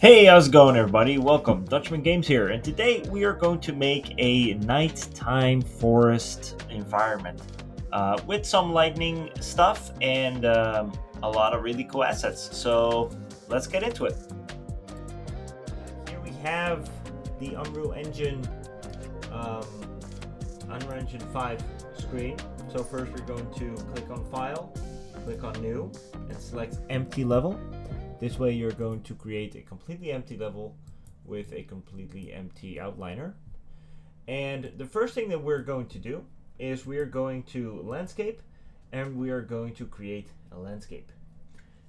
Hey, how's it going, everybody? Welcome, Dutchman Games here, and today we are going to make a nighttime forest environment with some lightning stuff and a lot of really cool assets. So let's get into it. Here we have the um, Unreal Engine 5 screen. So first we're going to click on File, click on New, and select Empty Level. This way you're going to create a completely empty level with a completely empty outliner. And the first thing that we're going to do is we are going to landscape and we are going to create a landscape.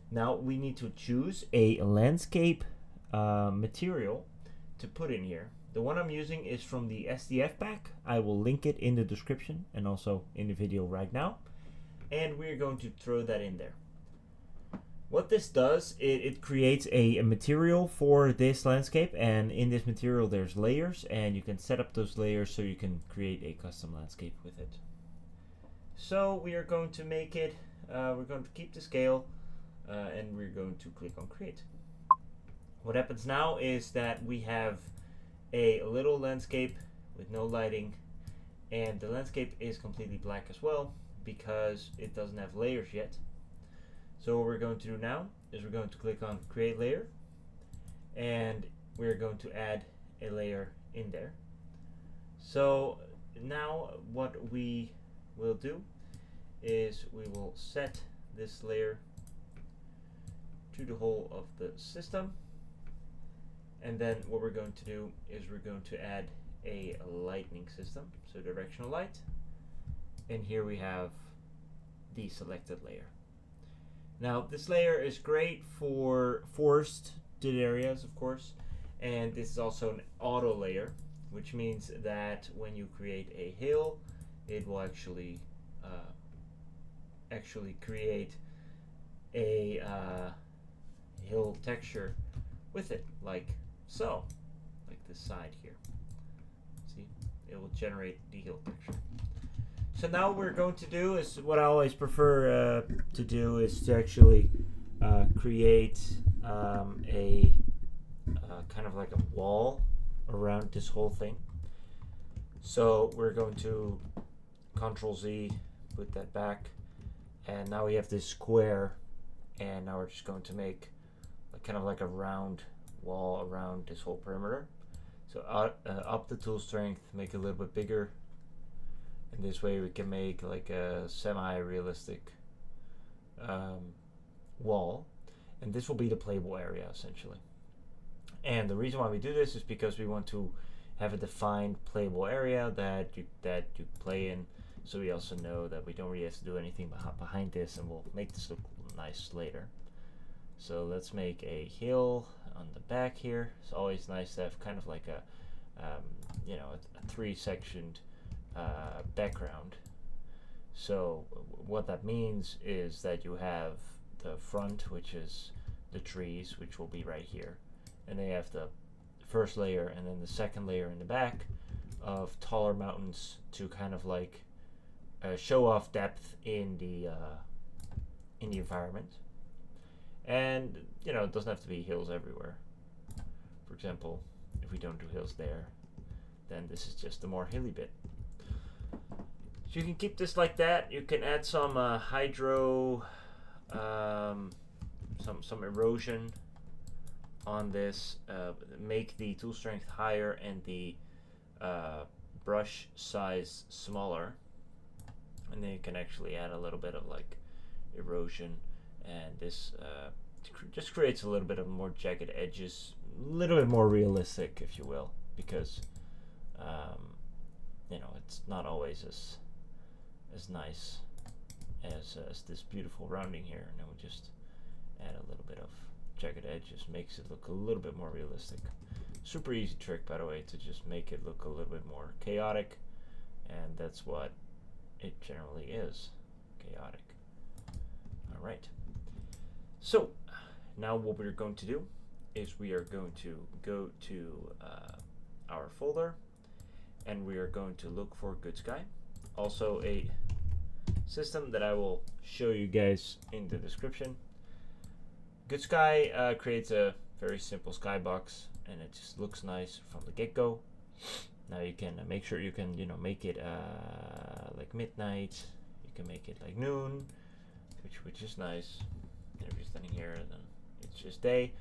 Now we need to choose a landscape material to put in here. The one I'm using is from the SDF pack. I will link it in the description and also in the video right now. And we're going to throw that in there. What this does, it creates a material for this landscape, and in this material there's layers, and you can set up those layers so you can create a custom landscape with it. So we are going to make it, we're going to keep the scale, and we're going to click on create. What happens now is that we have a little landscape with no lighting, and the landscape is completely black as well because it doesn't have layers yet. So what we're going to do now is we're going to click on create layer, and we're going to add a layer in there. So now what we will do is we will set this layer to the whole of the system, and then what we're going to do is we're going to add a lightning system, so directional light, and here we have the selected layer. Now this layer is great for forested areas, of course, and this is also an auto layer, which means that when you create a hill, it will actually create a hill texture with it, like so, like this side here. See, it will generate the hill texture. So now what we're going to do is what I always prefer to do is to actually create a kind of like a wall around this whole thing. So we're going to Control Z, put that back, and now we have this square, and now we're just going to make kind of like a round wall around this whole perimeter. So up the tool strength, make it a little bit bigger. And this way we can make like a semi-realistic wall, and this will be the playable area essentially. And the reason why we do this is because we want to have a defined playable area that you play in, so we also know that we don't really have to do anything behind this, and we'll make this look nice later. So let's make a hill on the back here. It's always nice to have kind of like a a three-sectioned background. So what that means is that you have the front, which is the trees, which will be right here, and then you have the first layer and then the second layer in the back of taller mountains to kind of like show off depth in the environment. And it doesn't have to be hills everywhere. For example, if we don't do hills there, then this is just the more hilly bit. So you can keep this like that. You can add some hydro, some erosion on this. Make the tool strength higher and the brush size smaller, and then you can actually add a little bit of like erosion, and this just creates a little bit of more jagged edges, a little bit more realistic, if you will, because it's not always as nice as this beautiful rounding here, and then we just add a little bit of jagged edges, makes it look a little bit more realistic. Super easy trick, by the way, to just make it look a little bit more chaotic, and that's what it generally is, chaotic. Alright, so now what we're going to do is we are going to go to our folder, and we are going to look for Good Sky, also a system that I will show you guys in the description. Good Sky creates a very simple skybox, and it just looks nice from the get-go. Now you can make sure you can make it like midnight. You can make it like noon, which is nice. And if you're standing here, then it's just day.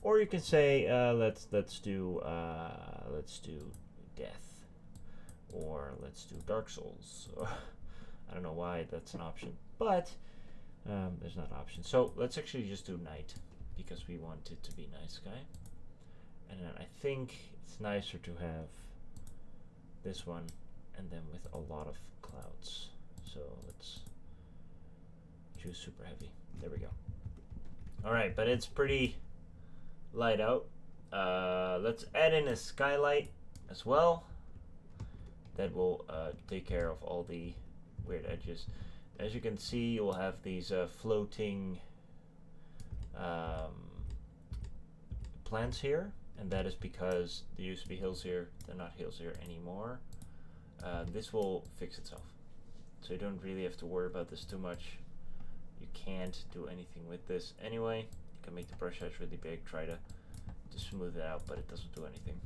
Or you can say let's do death, or let's do Dark Souls. I don't know why that's an option, but there's not an option. So let's actually just do night, because we want it to be night sky. And then I think it's nicer to have this one, and then with a lot of clouds. So let's choose super heavy. There we go. All right, but it's pretty light out. Let's add in a skylight as well. That will take care of all the weird edges. As you can see, you'll have these floating plants here, and that is because there used to be hills here. They're not hills here anymore. This will fix itself, so you don't really have to worry about this too much. You can't do anything with this anyway. You can make the brush size really big, try to smooth it out, but it doesn't do anything.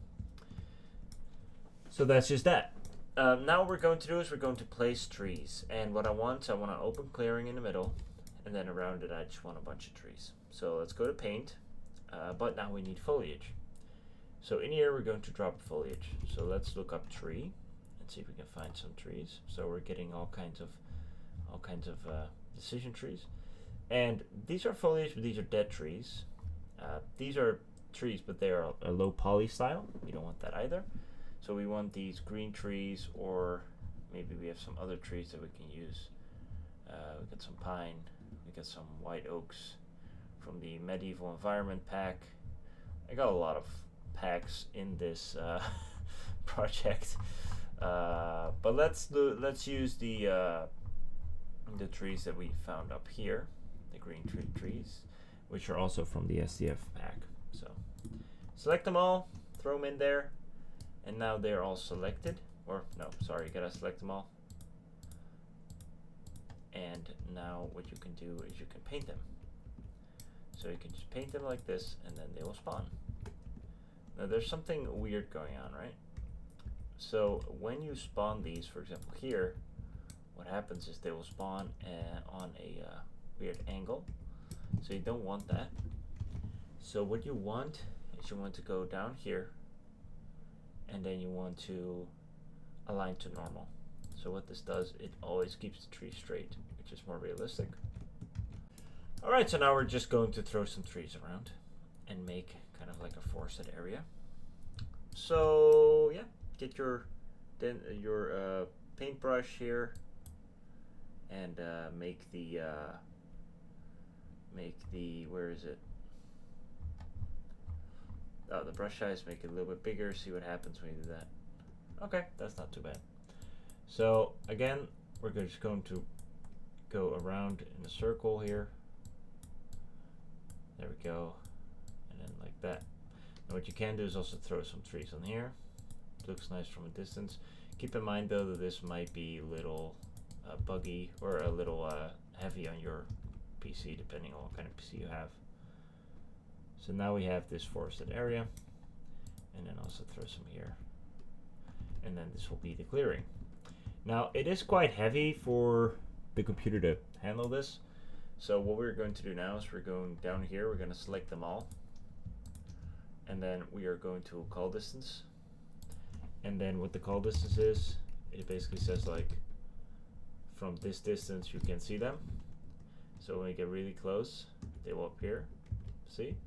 So that's just that. Now what we're going to do is we're going to place trees, and what I want an open clearing in the middle, and then around it I just want a bunch of trees. So let's go to paint, but now we need foliage. So in here we're going to drop foliage. So let's look up tree and see if we can find some trees. So we're getting all kinds of decision trees, and these are foliage, but these are dead trees. These are trees, but they are a low poly style. We don't want that either. So we want these green trees, or maybe we have some other trees that we can use. We got some pine, we got some white oaks from the medieval environment pack. I got a lot of packs in this project, but let's use the trees that we found up here, the green trees, which are also from the SDF pack. So select them all, throw them in there. And now they're all selected, or no, sorry, you gotta select them all. And now what you can do is you can paint them. So you can just paint them like this, and then they will spawn. Now there's something weird going on, right? So when you spawn these, for example here, what happens is they will spawn on a weird angle. So you don't want that. So what you want is you want to go down here, and then you want to align to normal. So what this does, it always keeps the tree straight, which is more realistic. All right, so now we're just going to throw some trees around and make kind of like a forested area. So yeah, get your paintbrush here, and make the where is it? Oh, the brush size, make it a little bit bigger, see what happens when you do that. Okay, that's not too bad. So again, we're just going to go around in a circle here. There we go, and then like that. Now what you can do is also throw some trees on here. It looks nice from a distance. Keep in mind though that this might be a little buggy, or a little heavy on your PC, depending on what kind of PC you have. So now we have this forested area, and then also throw some here, and then this will be the clearing. Now it is quite heavy for the computer to handle this, so what we're going to do now is we're going down here, we're going to select them all, and then we are going to call distance, and then what the call distance is, it basically says like from this distance you can see them. So when we get really close, they will appear, see?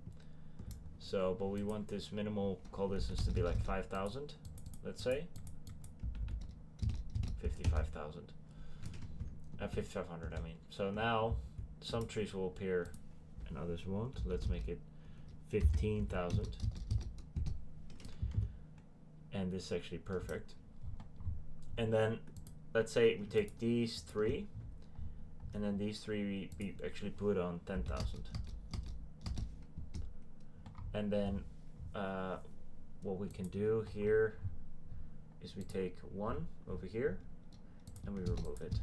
So, but we want this minimal call distance to be like 5,000, let's say. 55,000. 5,500, I mean. So now, some trees will appear and others won't. Let's make it 15,000. And this is actually perfect. And then, let's say we take these three, and then these three we actually put on 10,000. And then what we can do here is we take one over here and we remove it.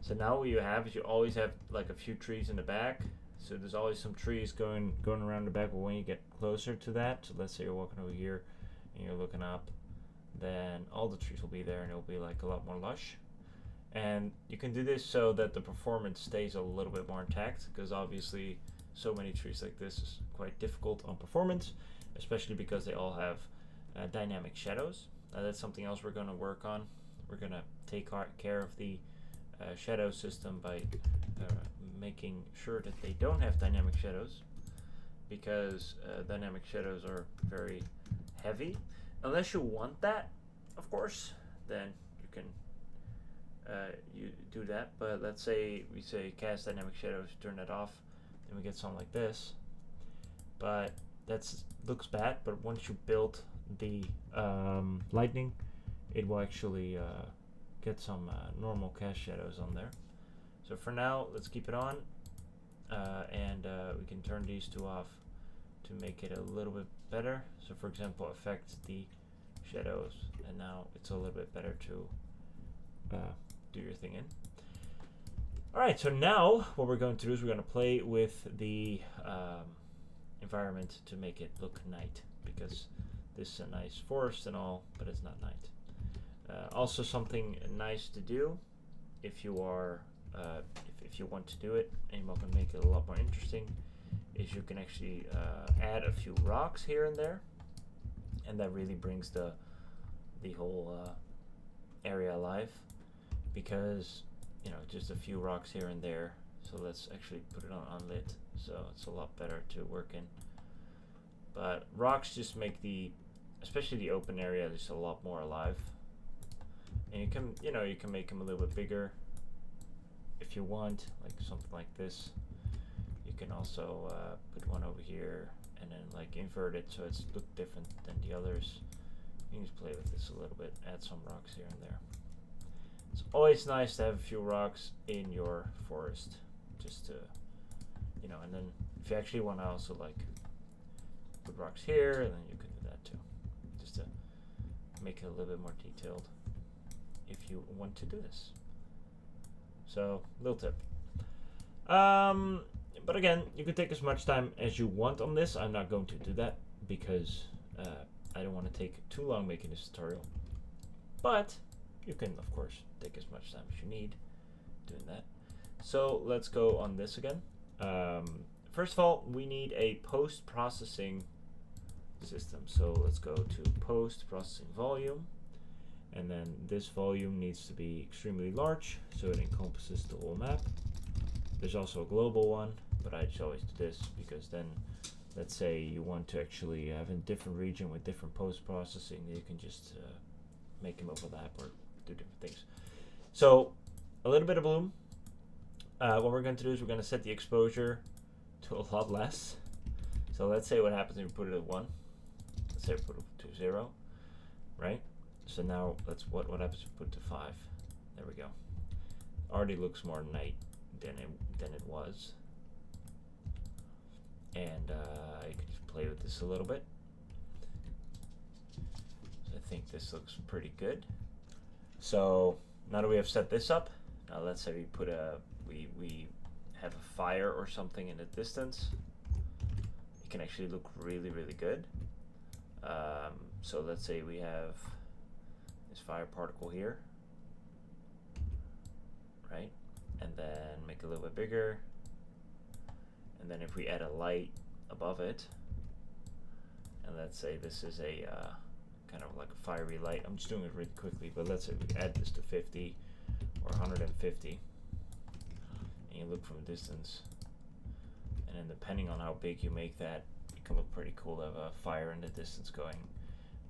So now what you have is you always have like a few trees in the back. So there's always some trees going around the back, but when you get closer to that, so let's say you're walking over here and you're looking up, then all the trees will be there and it'll be like a lot more lush. And you can do this so that the performance stays a little bit more intact, because obviously so many trees like this is quite difficult on performance, especially because they all have dynamic shadows. That's something else we're going to work on. We're going to take care of the shadow system by making sure that they don't have dynamic shadows, because dynamic shadows are very heavy. Unless you want that, of course, then you can you do that. But let's say we say cast dynamic shadows, turn that off, then we get something like this. But that's looks bad, but once you build the lightning, it will actually get some normal cast shadows on there. So for now, let's keep it on, and we can turn these two off to make it a little bit better. So for example, affect the shadows, and now it's a little bit better to do your thing in. Alright, so now what we're going to do is we're going to play with the environment to make it look night, because this is a nice forest and all, but it's not night. Also something nice to do if you are if you want to do it and you want to make it a lot more interesting, is you can actually add a few rocks here and there, and that really brings the whole area alive, because you know, just a few rocks here and there. So let's actually put it on unlit, so it's a lot better to work in. But rocks just make especially the open area, just a lot more alive. And you can make them a little bit bigger if you want, like something like this. You can also put one over here and then like invert it so it's look different than the others. You can just play with this a little bit, add some rocks here and there. It's always nice to have a few rocks in your forest, just to, you know, and then if you actually want to also like put rocks here, then you can do that too, just to make it a little bit more detailed if you want to do this. So, little tip. But again, you can take as much time as you want on this. I'm not going to do that because I don't want to take too long making this tutorial. But you can, of course, take as much time as you need doing that. So let's go on this again. First of all, we need a post-processing system. So let's go to post-processing volume. And then this volume needs to be extremely large, so it encompasses the whole map. There's also a global one, but I just always do this because then, let's say you want to actually have a different region with different post-processing, you can just make them overlap or do different things. So a little bit of bloom. What we're going to do is we're going to set the exposure to a lot less. So let's say what happens if we put it at 1. Let's say we put it to 0, right? So now what happens if we put it to 5? There we go. Already looks more night than it was. And you can just play with this a little bit. So I think this looks pretty good. So now that we have set this up, now let's say we put we have a fire or something in the distance. It can actually look really, really good. So let's say we have this fire particle here, right? And then make it a little bit bigger. And then if we add a light above it, and let's say this is a kind of like a fiery light. I'm just doing it really quickly, but let's say we add this to 50 or 150, and you look from a distance, and then depending on how big you make that, it can look pretty cool to have a fire in the distance going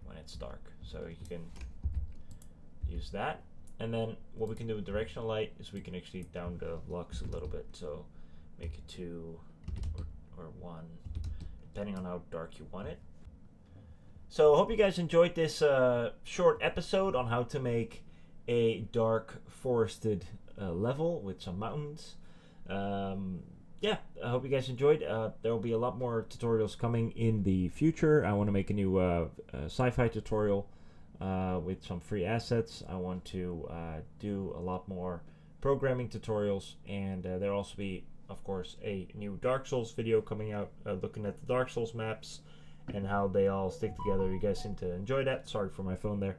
when it's dark. So you can use that. And then what we can do with directional light is we can actually down the lux a little bit, so make it 2 or 1, depending on how dark you want it. So I hope you guys enjoyed this short episode on how to make a dark forested level with some mountains. Yeah, I hope you guys enjoyed. There will be a lot more tutorials coming in the future. I want to make a new sci-fi tutorial with some free assets. I want to do a lot more programming tutorials, and there'll also be of course, a new Dark Souls video coming out, looking at the Dark Souls maps and how they all stick together. You guys seem to enjoy that. Sorry for my phone there.